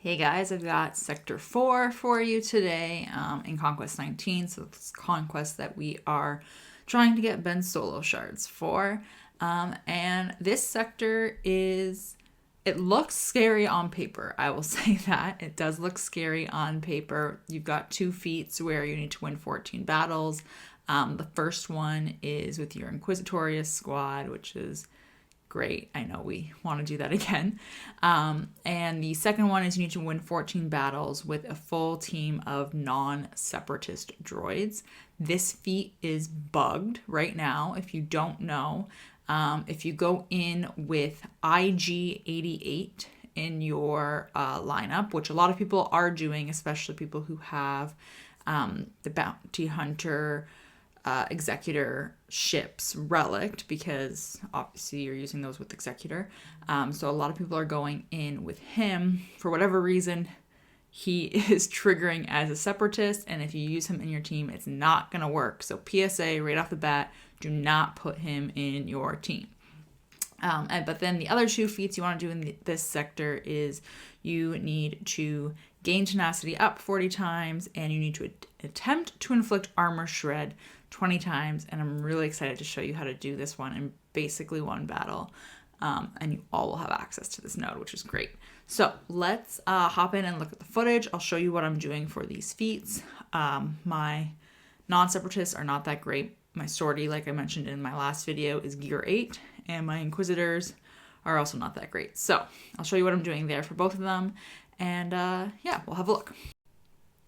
Hey guys, I've got Sector 4 for you today in Conquest 19. So it's Conquest that we are trying to get Ben solo shards for. And this sector it looks scary on paper. I will say that. It does look scary on paper. You've got 2 feats where you need to win 14 battles. The first one is with your Inquisitor squad, which is great. I know we want to do that again. And the second one is you need to win 14 battles with a full team of non-separatist droids. This feat is bugged right now. If you don't know, if you go in with IG-88 in your lineup, which a lot of people are doing, especially people who have the Bounty Hunter Executor ships relict, because obviously you're using those with Executor. So a lot of people are going in with him. For whatever reason, he is triggering as a separatist, and if you use him in your team, it's not going to work. So PSA right off the bat, do not put him in your team. But then the other 2 feats you want to do in this sector is you need to gain Tenacity Up 40 times, and you need to attempt to inflict armor shred 20 times. And I'm really excited to show you how to do this one in basically one battle. And you all will have access to this node, which is great. So let's hop in and look at the footage. I'll show you what I'm doing for these feats. My non-separatists are not that great. My sortie, like I mentioned in my last video, is gear 8, and my Inquisitors are also not that great. So I'll show you what I'm doing there for both of them, and yeah, we'll have a look.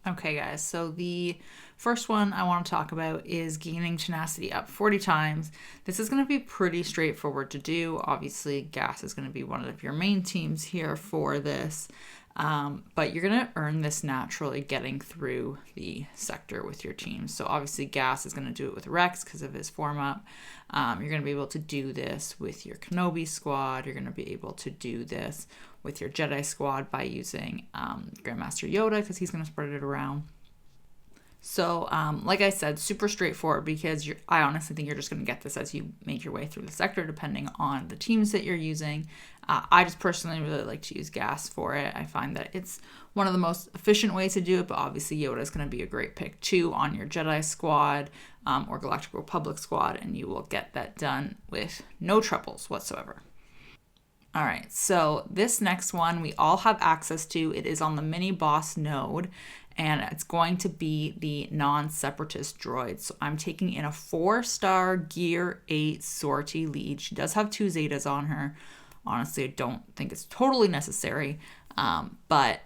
Okay guys, so the first one I want to talk about is gaining Tenacity Up 40 times. This is going to be pretty straightforward to do. Obviously, gas is going to be one of your main teams here for this. But you're going to earn this naturally getting through the sector with your team. So obviously gas is going to do it with Rex because of his form up. You're going to be able to do this with your Kenobi squad. You're going to be able to do this with your Jedi squad by using Grandmaster Yoda, because he's going to spread it around. So like I said, super straightforward, because I honestly think you're just going to get this as you make your way through the sector, depending on the teams that you're using. I just personally really like to use gas for it. I find that it's one of the most efficient ways to do it, but obviously Yoda is going to be a great pick too on your Jedi squad or Galactic Republic squad, and you will get that done with no troubles whatsoever. All right, so this next one we all have access to. It is on the mini boss node, and it's going to be the non-separatist droid. So I'm taking in a 4-star gear 8 sortie lead. She does have 2 Zetas on her. Honestly, I don't think it's totally necessary, but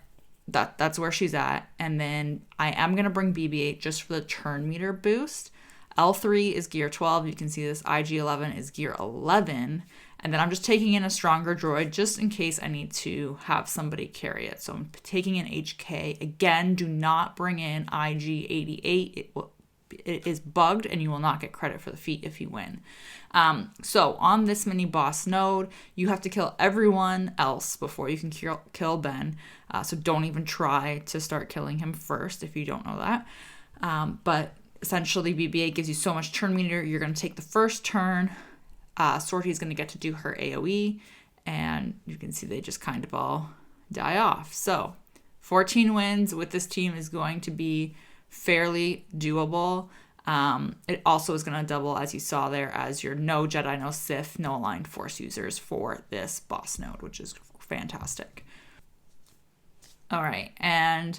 that's where she's at. And then I am going to bring BB-8 just for the turn meter boost. L3 is gear 12. You can see this. IG-11 is gear 11. And then I'm just taking in a stronger droid just in case I need to have somebody carry it. So I'm taking in HK. Again, do not bring in IG-88. It is bugged, and you will not get credit for the feat if you win. So on this mini boss node, you have to kill everyone else before you can kill Ben. So don't even try to start killing him first if you don't know that. But essentially, BB-8 gives you so much turn meter. You're going to take the first turn. Sortie is going to get to do her AoE, and you can see they just kind of all die off. So 14 wins with this team is going to be fairly doable. It also is going to double, as you saw there, as your no Jedi, no Sith, no aligned Force users for this boss node, which is fantastic. All right, and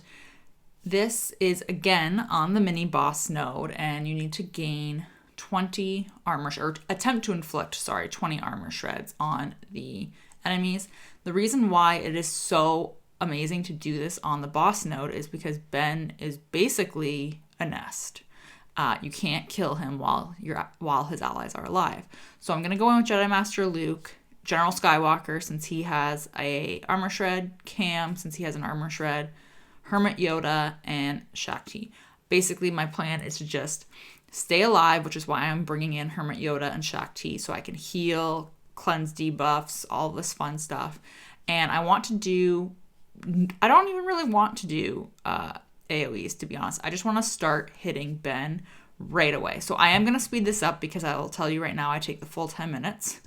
this is again on the mini boss node, and you need to gain 20 armor, or attempt to inflict, 20 armor shreds on the enemies. The reason why it is so amazing to do this on the boss node is because Ben is basically a nest. You can't kill him while his allies are alive. So I'm going to go in with Jedi Master Luke, General Skywalker, since he has a armor shred, Cam, since he has an armor shred, Hermit Yoda, and Shakti. Basically, my plan is to just stay alive, which is why I'm bringing in Hermit Yoda and Shakti, so I can heal, cleanse debuffs, all this fun stuff. And I don't even really want to do AoEs, to be honest. I just want to start hitting Ben right away. So I am going to speed this up, because I will tell you right now I take the full 10 minutes.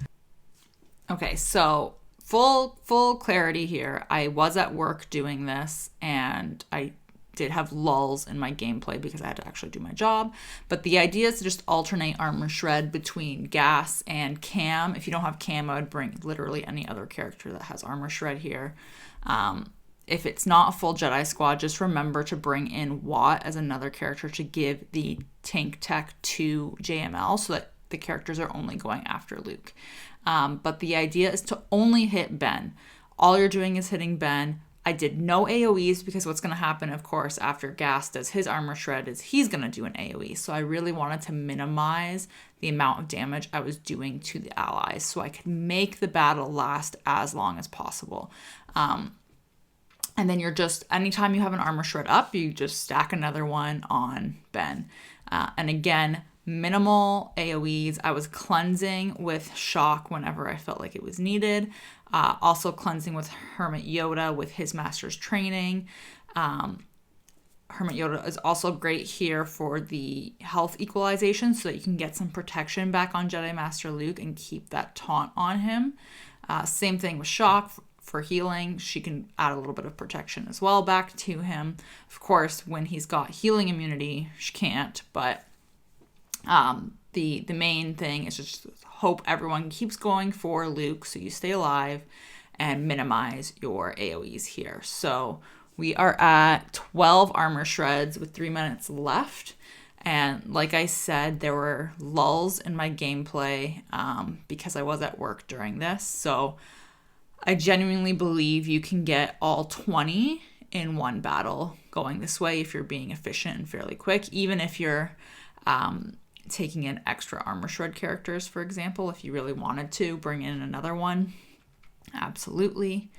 Okay, so full clarity here. I was at work doing this, and I did have lulls in my gameplay because I had to actually do my job. But the idea is to just alternate armor shred between Gas and Cam. If you don't have Cam, I would bring literally any other character that has armor shred here. If it's not a full Jedi squad, just remember to bring in Watt as another character to give the tank tech to JML so that the characters are only going after Luke. But the idea is to only hit Ben. All you're doing is hitting Ben. I did no AoEs because what's going to happen, of course, after Gas does his armor shred is he's going to do an AoE. So I really wanted to minimize the amount of damage I was doing to the allies so I could make the battle last as long as possible. And then you're just, anytime you have an armor shred up, you just stack another one on Ben. And again, minimal AoEs. I was cleansing with Shock whenever I felt like it was needed. Also cleansing with Hermit Yoda with his master's training. Hermit Yoda is also great here for the health equalization so that you can get some protection back on Jedi Master Luke and keep that taunt on him. Same thing with Shock for healing. She can add a little bit of protection as well back to him. Of course, when he's got healing immunity, she can't, but the main thing is just hope everyone keeps going for Luke so you stay alive and minimize your AoEs here. So we are at 12 armor shreds with 3 minutes left. And like I said, there were lulls in my gameplay because I was at work during this. So I genuinely believe you can get all 20 in one battle going this way if you're being efficient and fairly quick, even if you're taking in extra armor shred characters, for example, if you really wanted to bring in another one. Absolutely.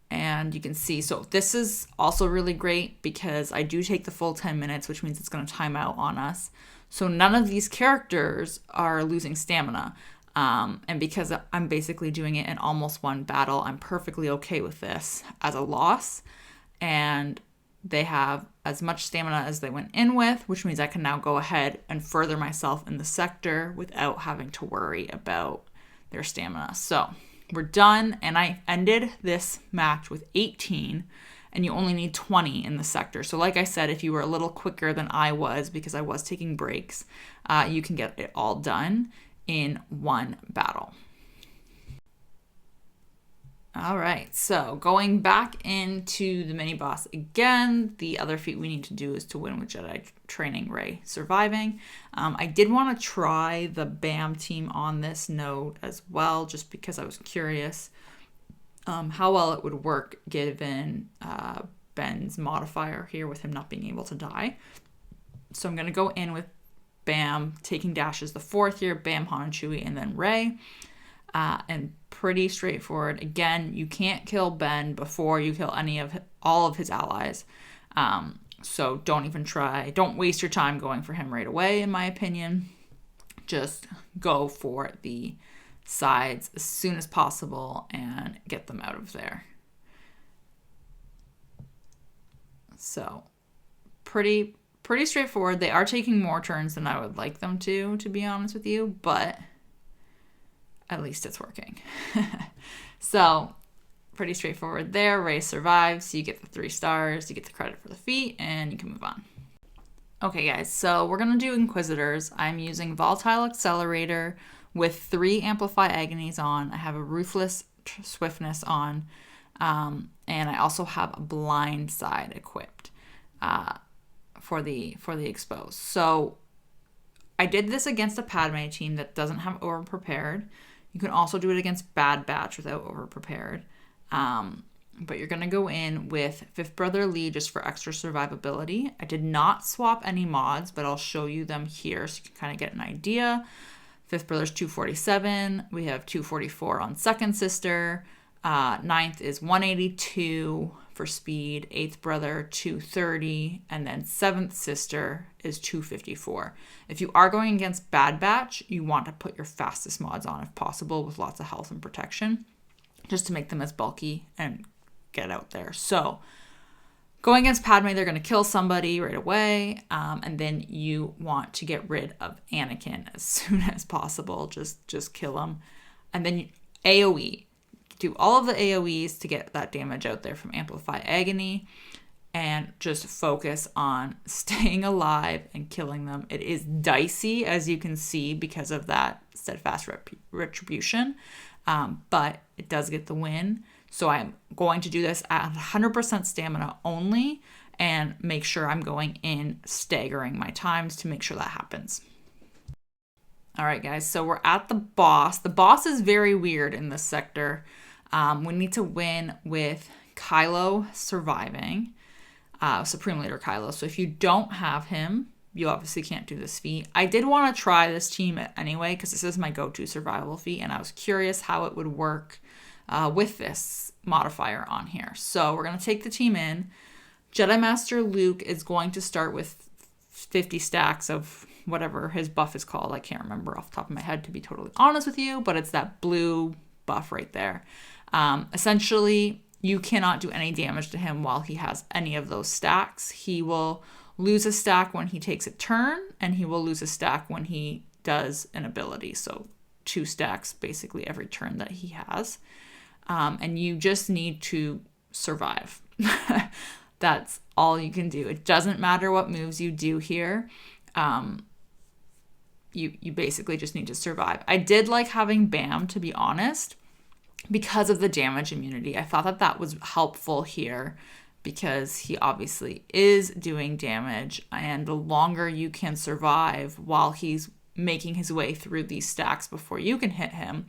And you can see, so this is also really great because I do take the full 10 minutes, which means it's going to time out on us. So none of these characters are losing stamina. And because I'm basically doing it in almost one battle, I'm perfectly okay with this as a loss. And they have as much stamina as they went in with, which means I can now go ahead and further myself in the sector without having to worry about their stamina. So we're done, and I ended this match with 18, and you only need 20 in the sector. So like I said, if you were a little quicker than I was, because I was taking breaks, you can get it all done in one battle. All right, so going back into the mini boss again, the other feat we need to do is to win with Jedi Training Rey surviving. I did want to try the BAM team on this node as well, just because I was curious how well it would work given Ben's modifier here with him not being able to die. So I'm going to go in with BAM, taking dashes the fourth here, BAM, Han, Chewie, and then Rey. And pretty straightforward. Again, you can't kill Ben before you kill all of his allies. So don't even try. Don't waste your time going for him right away, in my opinion. Just go for the sides as soon as possible and get them out of there. So pretty straightforward. They are taking more turns than I would like them to be honest with you, but at least it's working. So pretty straightforward there. Rey survives. You get the 3 stars. You get the credit for the feat, and you can move on. Okay, guys. So we're going to do Inquisitors. I'm using Volatile Accelerator with 3 Amplify Agonies on. I have a Ruthless Swiftness on. And I also have a Blind Side equipped for the Exposed. So I did this against a Padme team that doesn't have Overprepared. You can also do it against Bad Batch without Overprepared. But you're going to go in with Fifth Brother Lee just for extra survivability. I did not swap any mods, but I'll show you them here so you can kind of get an idea. Fifth Brother's 247. We have 244 on Second Sister. Ninth is 182 for speed. Eighth Brother 230. And then Seventh Sister is 254. If you are going against Bad Batch, you want to put your fastest mods on if possible with lots of health and protection, just to make them as bulky and get out there. So going against Padme, they're going to kill somebody right away. And then you want to get rid of Anakin as soon as possible. Just kill him. And then AoE. do all of the AoEs to get that damage out there from Amplify Agony, and just focus on staying alive and killing them. It is dicey, as you can see, because of that Steadfast Retribution, but it does get the win. So I'm going to do this at 100% stamina only and make sure I'm going in staggering my times to make sure that happens. All right, guys, so we're at the boss. The boss is very weird in this sector. We need to win with Kylo surviving, Supreme Leader Kylo. So if you don't have him, you obviously can't do this feat. I did want to try this team anyway because this is my go-to survival feat, and I was curious how it would work with this modifier on here. So we're going to take the team in. Jedi Master Luke is going to start with 50 stacks of whatever his buff is called. I can't remember off the top of my head, to be totally honest with you, but it's that blue buff right there. Essentially, you cannot do any damage to him while he has any of those stacks. He will lose a stack when he takes a turn, and he will lose a stack when he does an ability. So 2 stacks basically every turn that he has. And you just need to survive. That's all you can do. It doesn't matter what moves you do here. You basically just need to survive. I did like having Bam, to be honest, because of the damage immunity. I thought that that was helpful here because he obviously is doing damage, and the longer you can survive while he's making his way through these stacks before you can hit him,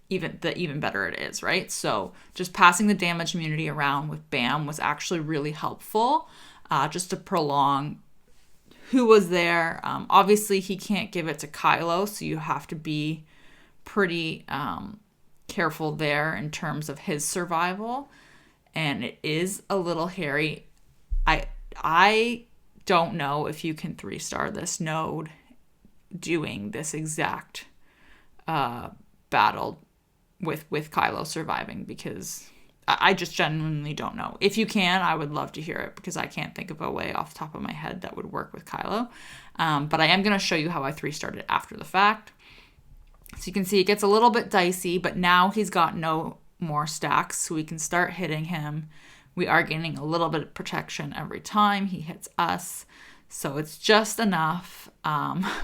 even better it is, right? So just passing the damage immunity around with Bam was actually really helpful, just to prolong who was there. Obviously, he can't give it to Kylo, so you have to be pretty careful there in terms of his survival. And it is a little hairy. I don't know if you can 3-star this node doing this exact battle with Kylo surviving, because I just genuinely don't know. If you can, I would love to hear it, because I can't think of a way off the top of my head that would work with Kylo. But I am going to show you how I 3-starred it after the fact. So you can see it gets a little bit dicey, but now he's got no more stacks, so we can start hitting him. We are gaining a little bit of protection every time he hits us. So it's just enough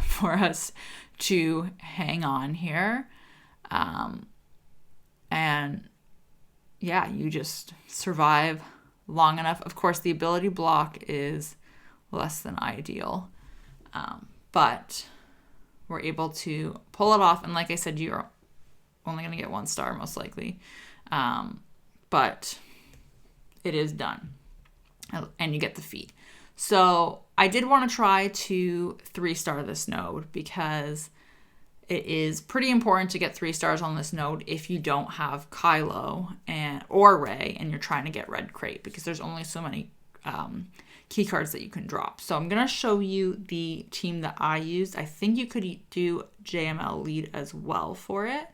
for us to hang on here. And yeah, you just survive long enough. Of course, the ability block is less than ideal, but we're able to pull it off. And like I said, you're only going to get 1 star most likely, but it is done, and you get the feat. So I did want to try to 3-star this node because it is pretty important to get 3 stars on this node if you don't have Kylo or Rey and you're trying to get Red Crate, because there's only so many key cards that you can drop. So I'm going to show you the team that I used. I think you could do JML lead as well for it.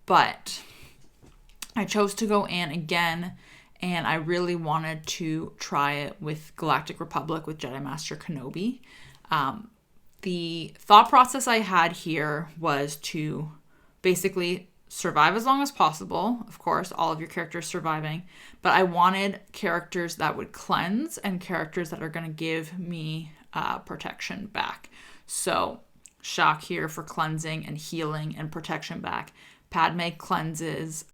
But I chose to go in again, and I really wanted to try it with Galactic Republic with Jedi Master Kenobi. The thought process I had here was to basically survive as long as possible. Of course, all of your characters surviving, but I wanted characters that would cleanse and characters that are going to give me protection back. So Shock here for cleansing and healing and protection back. Padme cleanses,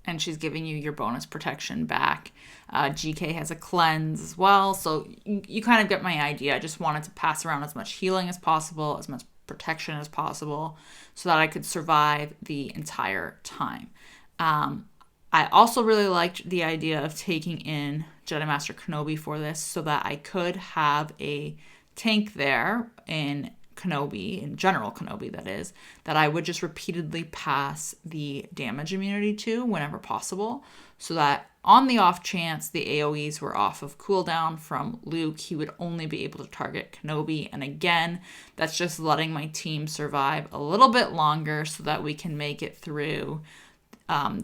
and she's giving you your bonus protection back. GK has a cleanse as well. So you kind of get my idea. I just wanted to pass around as much healing as possible, as much protection as possible, so that I could survive the entire time. I also really liked the idea of taking in Jedi Master Kenobi for this, so that I could have a tank there in Kenobi, in General Kenobi that is, that I would just repeatedly pass the damage immunity to whenever possible, so that on the off chance the AoEs were off of cooldown from Luke, he would only be able to target Kenobi. And again, that's just letting my team survive a little bit longer so that we can make it through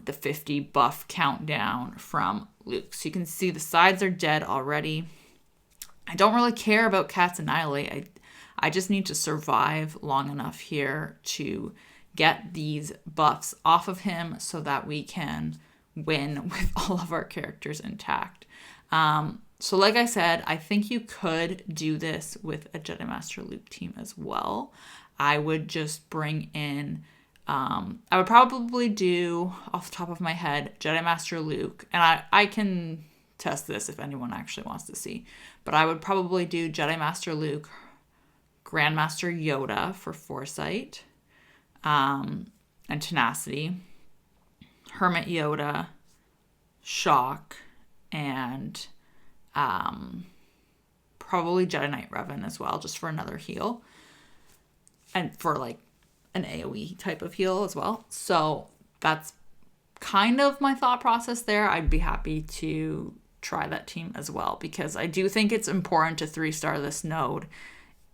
the 50 buff countdown from Luke. So you can see the sides are dead already. I don't really care about Cat's Annihilate. I just need to survive long enough here to get these buffs off of him so that we can win with all of our characters intact. So like I said, I think you could do this with a Jedi Master Luke team as well. I would just bring in, I would probably do, off the top of my head, Jedi Master Luke. And I can test this if anyone actually wants to see. But I would probably do Jedi Master Luke, Grandmaster Yoda for Foresight, and Tenacity, Hermit Yoda, Shock, and probably Jedi Knight Revan as well, just for another heal. And for like an AoE type of heal as well. So that's kind of my thought process there. I'd be happy to try that team as well, because I do think it's important to 3-star this node.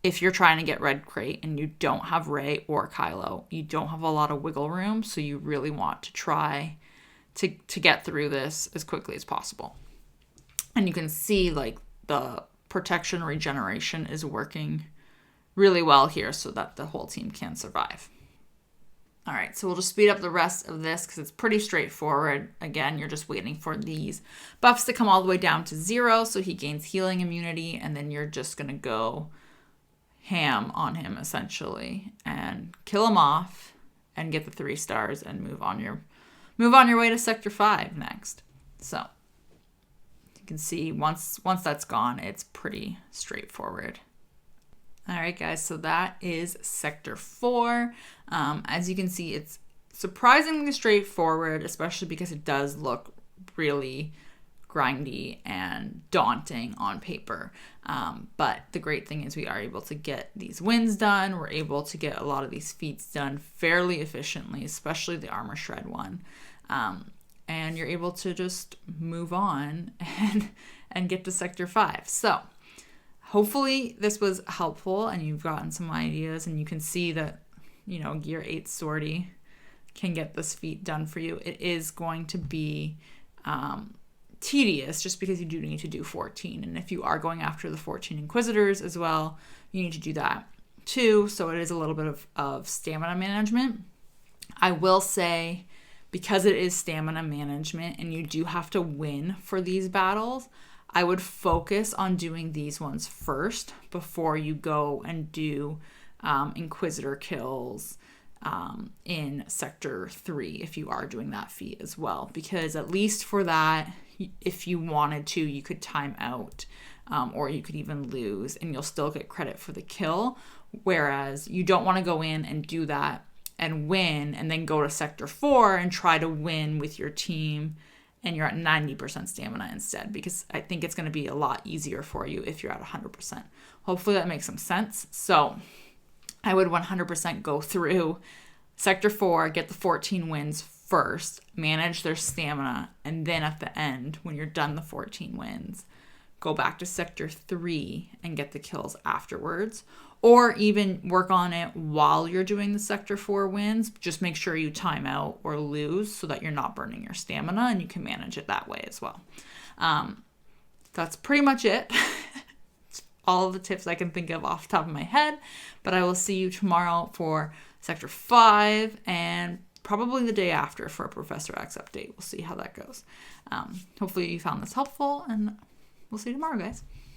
If you're trying to get Red Crate and you don't have Rey or Kylo, you don't have a lot of wiggle room, so you really want to try to get through this as quickly as possible. And you can see like the protection regeneration is working really well here so that the whole team can survive. All right, so we'll just speed up the rest of this because it's pretty straightforward. Again, you're just waiting for these buffs to come all the way down to 0, so he gains healing immunity, and then you're just going to go ham on him, essentially, and kill him off and get the 3 stars and move on your way to Sector 5 next. So you can see once that's gone, it's pretty straightforward. All right, guys, so that is Sector 4. As you can see, it's surprisingly straightforward, especially because it does look really grindy and daunting on paper. But the great thing is we are able to get these wins done. We're able to get a lot of these feats done fairly efficiently, especially the armor shred one. And you're able to just move on and get to Sector 5. So hopefully this was helpful and you've gotten some ideas and you can see that, Gear 8 Sortie can get this feat done for you. It is going to be tedious just because you do need to do 14. And if you are going after the 14 Inquisitors as well, you need to do that too. So it is a little bit of stamina management. I will say, because it is stamina management and you do have to win for these battles, I would focus on doing these ones first before you go and do Inquisitor kills in Sector 3 if you are doing that feat as well. Because at least for that, if you wanted to, you could time out or you could even lose and you'll still get credit for the kill. Whereas you don't want to go in and do that and win and then go to Sector 4 and try to win with your team and you're at 90% stamina instead, because I think it's going to be a lot easier for you if you're at 100%. Hopefully that makes some sense. So I would 100% go through Sector 4, get the 14 wins first, manage their stamina, and then at the end, when you're done the 14 wins, go back to Sector 3 and get the kills afterwards. Or even work on it while you're doing the Sector 4 wins. Just make sure you time out or lose so that you're not burning your stamina and you can manage it that way as well. That's pretty much it. All of the tips I can think of off the top of my head. But I will see you tomorrow for Sector 5 and probably the day after for a Professor X update. We'll see how that goes. Hopefully you found this helpful and we'll see you tomorrow, guys.